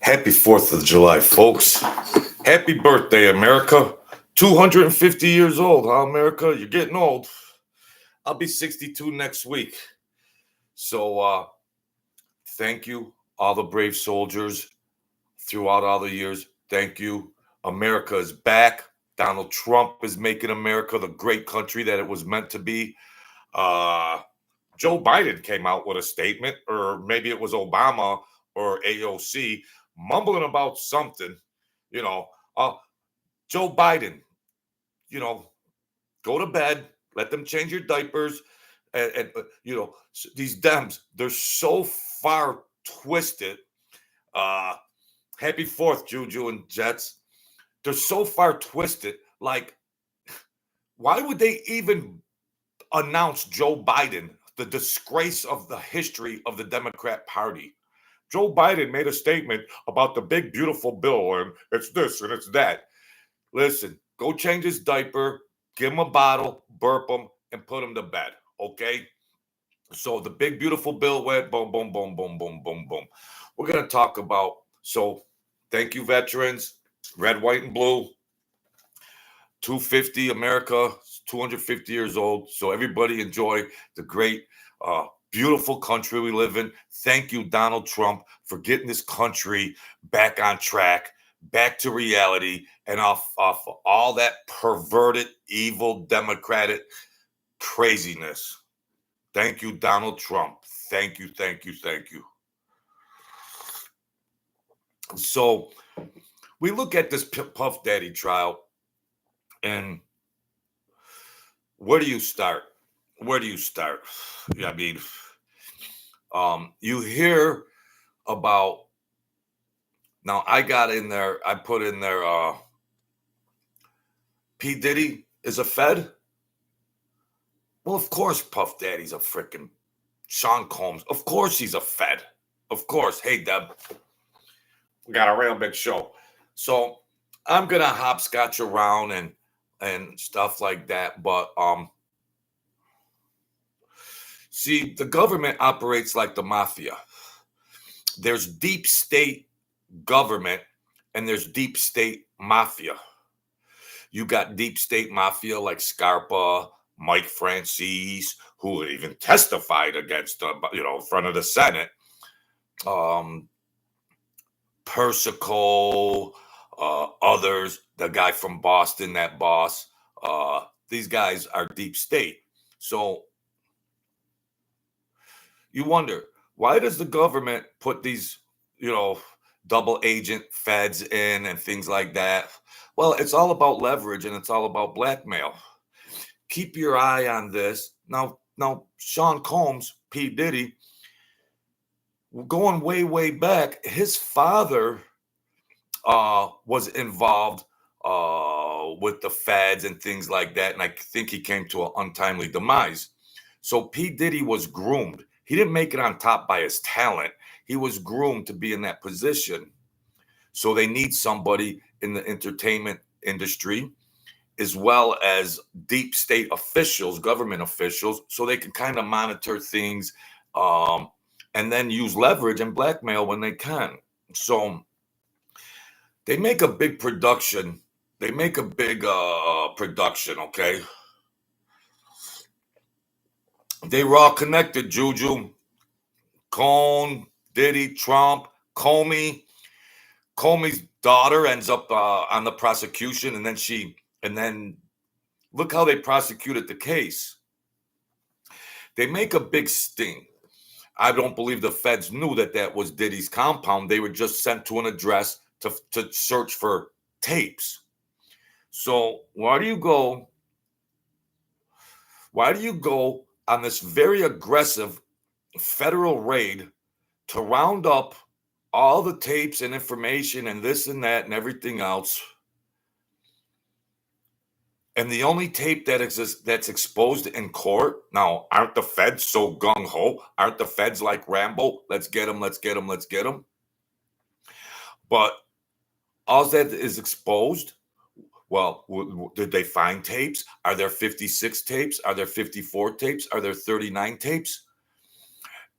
Happy 4th of July, folks. Happy birthday, America. 250 years old, huh, America? You're getting old. I'll be 62 next week. So, thank you, all the brave soldiers throughout all the years. Thank you. America is back. Donald Trump is making America the great country that it was meant to be. Uh, Joe Biden came out with a statement, or maybe it was Obama or AOC, mumbling about something. You know, uh, Joe Biden, go to bed, let them change your diapers. And these Dems, they're so far twisted. Uh, Happy 4th, Juju and Jets. They're so far twisted. Like, why would they even announce Joe Biden, the disgrace of the history of the Democrat Party? Joe Biden made a statement about the big, beautiful bill, and it's this and it's that. Listen, go change his diaper, give him a bottle, burp him, and put him to bed, okay? So the big, beautiful bill went boom, boom, boom, boom, boom, boom, boom. We're going to talk about, thank you, veterans, red, white, and blue. 250, America, 250 years old. So everybody enjoy the great, beautiful country we live in. Thank you, Donald Trump, for getting this country back on track, back to reality, and off of all that perverted, evil, democratic craziness. Thank you, Donald Trump. Thank you, thank you, thank you. So we look at this Puff Daddy trial, and where do you start? Where do you start? I mean, you hear about, now I got in there, I put in there, P. Diddy is a Fed. Well, of course, Puff Daddy's a freaking Sean Combs. Of course, he's a Fed. Of course. Hey, Deb, we got a real big show. So I'm gonna hopscotch around and stuff like that. But see, the government operates like the mafia. There's deep state government and there's deep state mafia. You got deep state mafia like Scarpa, Mike Franzsese, who even testified against, in front of the Senate. Persico, others, the guy from Boston, that boss. These guys are deep state. So you wonder, why does the government put these, double agent feds in and things like that? Well, it's all about leverage and it's all about blackmail. Keep your eye on this. Now, Sean Combs, P. Diddy, going way, way back, his father was involved with the feds and things like that. And I think he came to an untimely demise. So P. Diddy was groomed. He didn't make it on top by his talent. He was groomed to be in that position. So they need somebody in the entertainment industry, as well as deep state officials, government officials, so they can kind of monitor things and then use leverage and blackmail when they can. So they make a big production. They make a big production, okay? They were all connected, Juju. Cone, Diddy, Trump, Comey. Comey's daughter ends up on the prosecution, and then look how they prosecuted the case. They make a big sting. I don't believe the feds knew that was Diddy's compound. They were just sent to an address to search for tapes. So why do you go on this very aggressive federal raid to round up all the tapes and information and this and that and everything else? And the only tape that exists that's exposed in court, now, aren't the feds so gung-ho? Aren't the feds like Rambo? Let's get them, let's get them, let's get them. But all that is exposed, well, did they find tapes? Are there 56 tapes? Are there 54 tapes? Are there 39 tapes?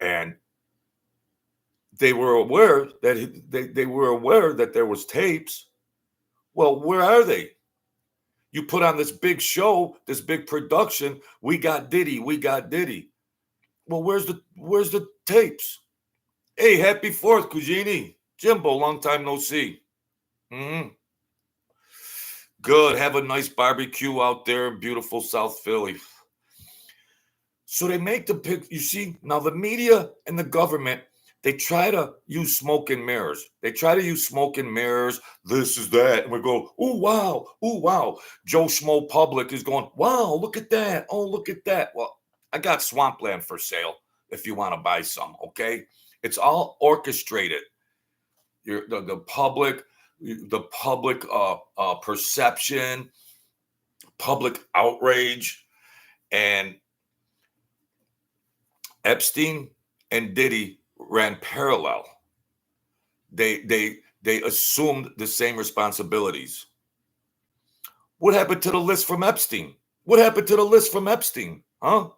And they were aware that they were aware that there was tapes. Well, where are they? You put on this big show, this big production. We got Diddy. We got Diddy. Well, where's the tapes? Hey, happy Fourth, Cugini. Jimbo, long time no see. Mm-hmm. Good. Have a nice barbecue out there in beautiful South Philly. So they make the pic. You see, now the media and the government, they try to use smoke and mirrors. They try to use smoke and mirrors. This is that. And we go, oh, wow. Oh, wow. Joe Schmo Public is going, wow, look at that. Oh, look at that. Well, I got swampland for sale if you want to buy some, okay? It's all orchestrated. The public perception, public outrage, and Epstein and Diddy ran parallel. They assumed the same responsibilities. What happened to the list from Epstein? What happened to the list from Epstein? Huh?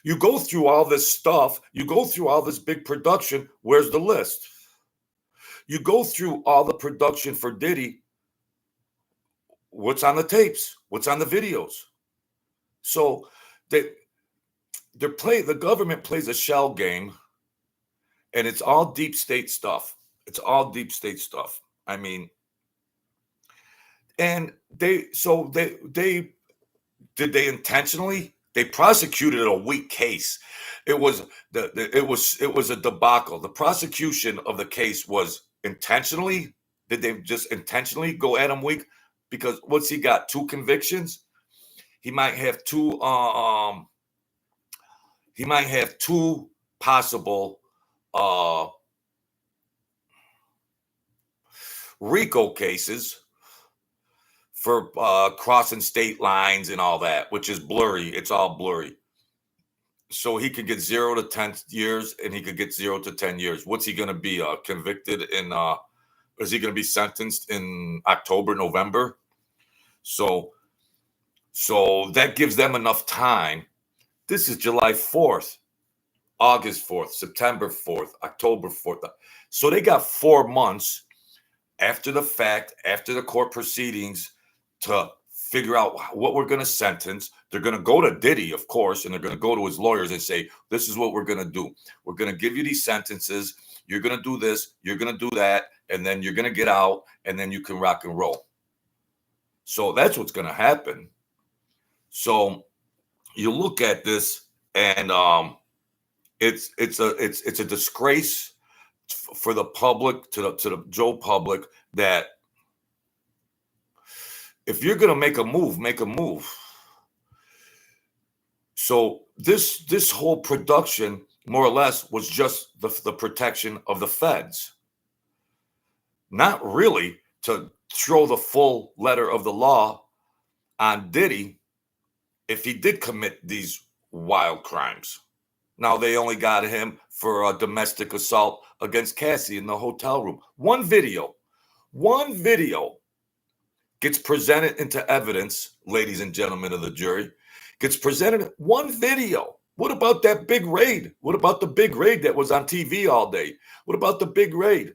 You go through all this stuff, you go through all this big production, where's the list? You go through all the production for Diddy, what's on the tapes? What's on the videos? So the government plays a shell game, and it's all deep state stuff. It's all deep state stuff. I mean, and they did they intentionally? They prosecuted a weak case. It was it was a debacle. The prosecution of the case was intentionally. Did they just intentionally go at him weak? Because what's he got? 2 convictions. He might have two. He might have 2 possible RICO cases for crossing state lines and all that, which is blurry. It's all blurry. So he could get 0 to 10 years, and he could get 0 to 10 years. What's he going to be convicted in? Is he going to be sentenced in October, November? So that gives them enough time. This is July 4th, August 4th, September 4th, October 4th. So they got 4 months after the fact, after the court proceedings, to figure out what we're going to sentence. They're going to go to Diddy, of course, and they're going to go to his lawyers and say, this is what we're going to do. We're going to give you these sentences. You're going to do this. You're going to do that. And then you're going to get out, and then you can rock and roll. So that's what's going to happen. So you look at this, and it's a disgrace for the public, to the Joe public, that if you're going to make a move, make a move. So this whole production, more or less, was just the protection of the feds. Not really to throw the full letter of the law on Diddy if he did commit these wild crimes. Now, they only got him for a domestic assault against Cassie in the hotel room. One video gets presented into evidence, ladies and gentlemen of the jury, gets presented. One video. What about that big raid? What about the big raid that was on TV all day? What about the big raid?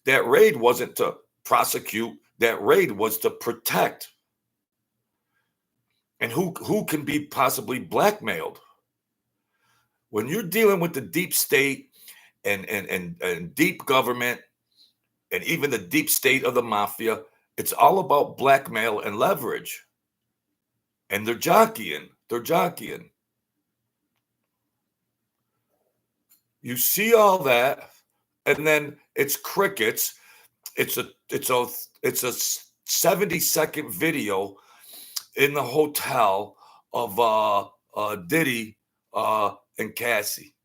That raid wasn't to prosecute. That raid was to protect. And who can be possibly blackmailed? When you're dealing with the deep state and deep government, and even the deep state of the mafia, it's all about blackmail and leverage. And they're jockeying. You see all that, and then it's crickets. It's a 70-second video in the hotel of Diddy and Cassie.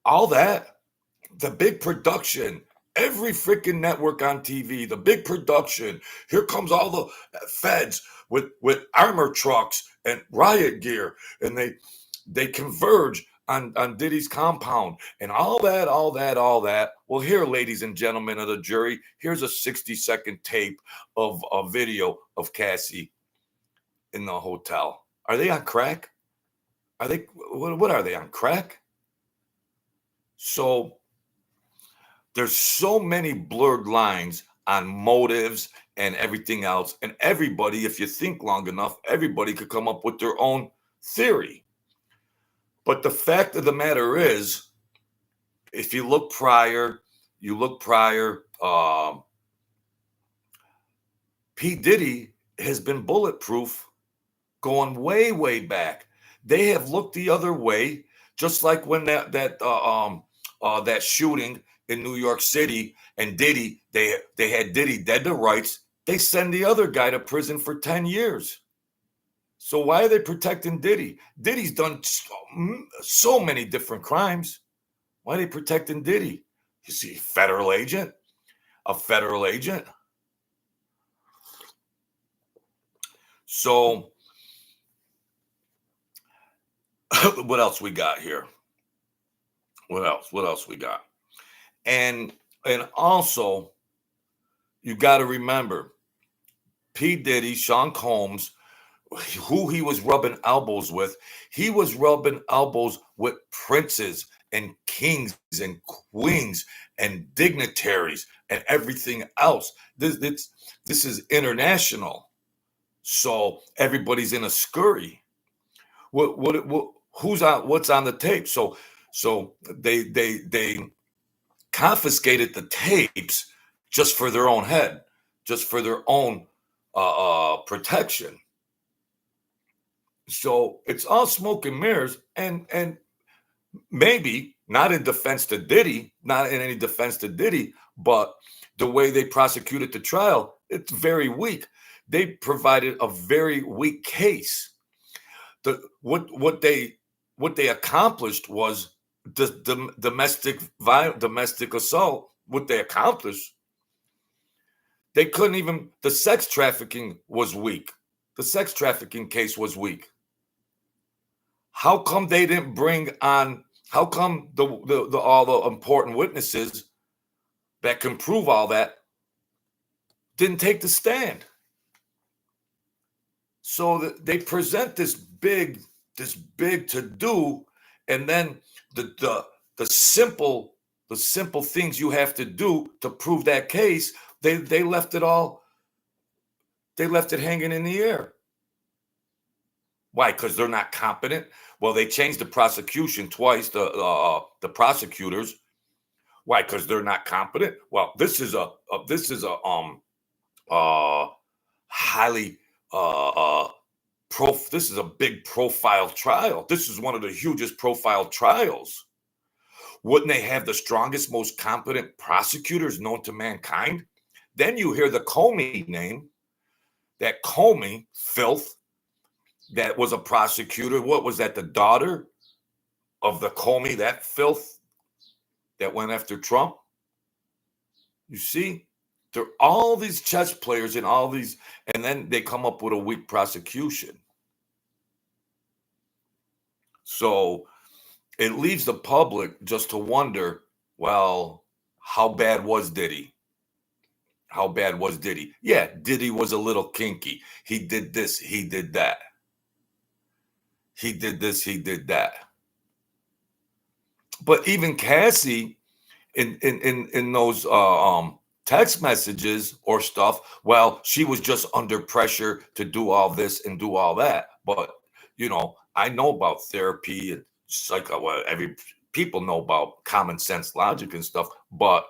All that, the big production, every freaking network on TV, the big production. Here comes all the feds with armor trucks and riot gear, and they converge on Diddy's compound, and all that. Well, here, ladies and gentlemen of the jury, here's a 60-second tape of a video of Cassie in the hotel. Are they on crack? Are they? What are they, on crack? So there's so many blurred lines on motives and everything else. And everybody, if you think long enough, everybody could come up with their own theory. But the fact of the matter is, if you look prior, P. Diddy has been bulletproof going way, way back. They have looked the other way, just like when that shooting in New York City and Diddy, they had Diddy dead to rights. They send the other guy to prison for 10 years. So why are they protecting Diddy? Diddy's done so many different crimes. Why are they protecting Diddy? You see, a federal agent. So what else we got here? What else we got? And also, you got to remember, P. Diddy, Sean Combs, who he was rubbing elbows with, he was rubbing elbows with princes and kings and queens and dignitaries and everything else. This is international. So everybody's in a scurry. Who's on? What's on the tape? So they confiscated the tapes just for their own head, just for their own protection. So it's all smoke and mirrors, and maybe not in defense to Diddy, not in any defense to Diddy, but the way they prosecuted the trial, it's very weak. They provided a very weak case. What they accomplished was the domestic assault. What they accomplished, they couldn't even. The sex trafficking was weak. The sex trafficking case was weak. How come they didn't bring on? How come the all the important witnesses that can prove all that didn't take the stand? So they present this big to do, and then the simple things you have to do to prove that case, they left it hanging in the air. Why? Because they're not competent. Well, they changed the prosecution twice. The prosecutors. Why? Because they're not competent. Well, this is a highly this is a big profile trial. This is one of the hugest profile trials. Wouldn't they have the strongest, most competent prosecutors known to mankind? Then you hear the Comey name, that Comey filth, that was a prosecutor. What was that? The daughter of the Comey, that filth that went after Trump. You see, there are all these chess players and all these, and then they come up with a weak prosecution. So it leaves the public just to wonder, well, how bad was Diddy? How bad was Diddy? Yeah, Diddy was a little kinky. He did this, he did that. He did this, he did that. But even Cassie, in those text messages or stuff, well, she was just under pressure to do all this and do all that. But I know about therapy and every people know about common sense logic and stuff, but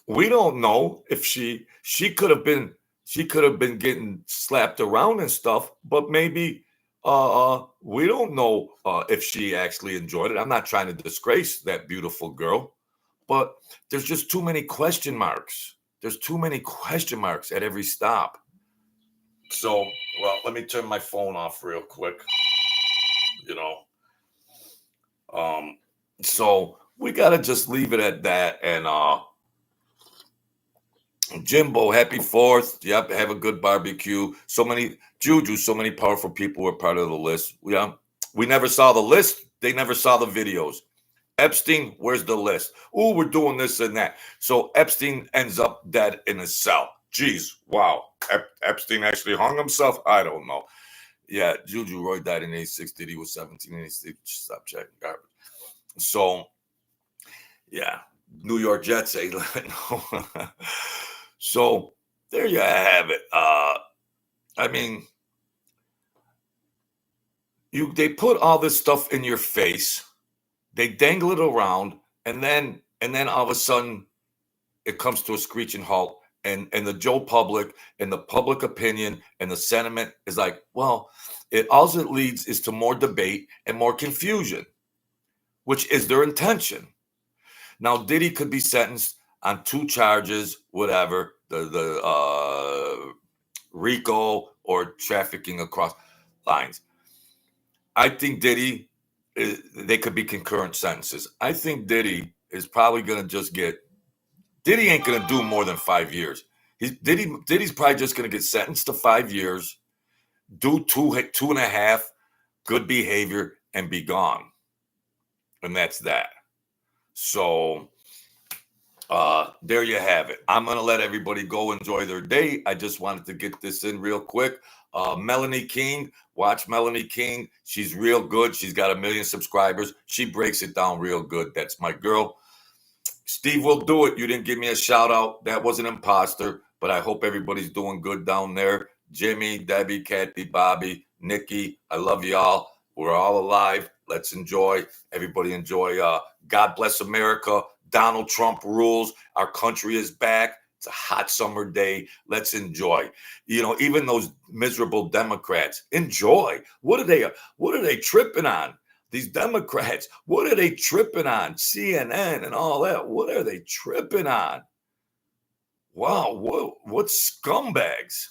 we don't know if she could have been getting slapped around and stuff, but maybe we don't know if she actually enjoyed it. I'm not trying to disgrace that beautiful girl, but there's just too many question marks. There's too many question marks at every stop. So, well, let me turn my phone off real quick. So we gotta just leave it at that. And Jimbo, happy 4th. Yep, have a good barbecue. So many powerful people were part of the list. Yeah, we never saw the list. They never saw the videos. Epstein, where's the list? Oh, we're doing this and that. So Epstein ends up dead in his cell. Jeez, wow. Epstein actually hung himself? I don't know. Yeah, Juju Roy died in 86. Diddy was 17 in 86. Stop checking garbage. So, yeah, New York Jets, eh? So there you have it. I mean, they put all this stuff in your face, they dangle it around, and then all of a sudden it comes to a screeching halt. And the Joe public and the public opinion and the sentiment is like, well, all it leads is to more debate and more confusion, which is their intention. Now, Diddy could be sentenced on 2 charges, whatever, the RICO or trafficking across lines. I think they could be concurrent sentences. I think Diddy is probably going to just Diddy ain't going to do more than 5 years. Diddy's probably just going to get sentenced to 5 years, do two and a half, good behavior, and be gone. And that's that. So there you have it. I'm going to let everybody go enjoy their day. I just wanted to get this in real quick. Melanie King, watch Melanie King. She's real good. She's got 1 million subscribers. She breaks it down real good. That's my girl. Steve will do it. You didn't give me a shout out. That was an imposter, but I hope everybody's doing good down there. Jimmy, Debbie, Kathy, Bobby, Nikki, I love y'all. We're all alive. Let's enjoy. Everybody enjoy. God bless America. Donald Trump rules. Our country is back. It's a hot summer day. Let's enjoy. Even those miserable Democrats, enjoy. What are they tripping on? These Democrats, what are they tripping on? CNN and all that. What are they tripping on? Wow, what scumbags?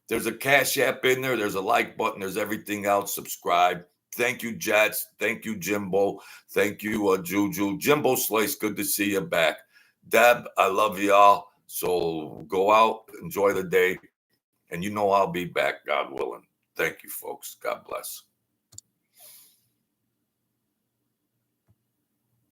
There's a Cash App in there. There's a like button. There's everything else. Subscribe. Thank you, Jets. Thank you, Jimbo. Thank you, Juju. Jimbo Slice, good to see you back. Deb, I love y'all. So go out, enjoy the day. And I'll be back, God willing. Thank you, folks. God bless.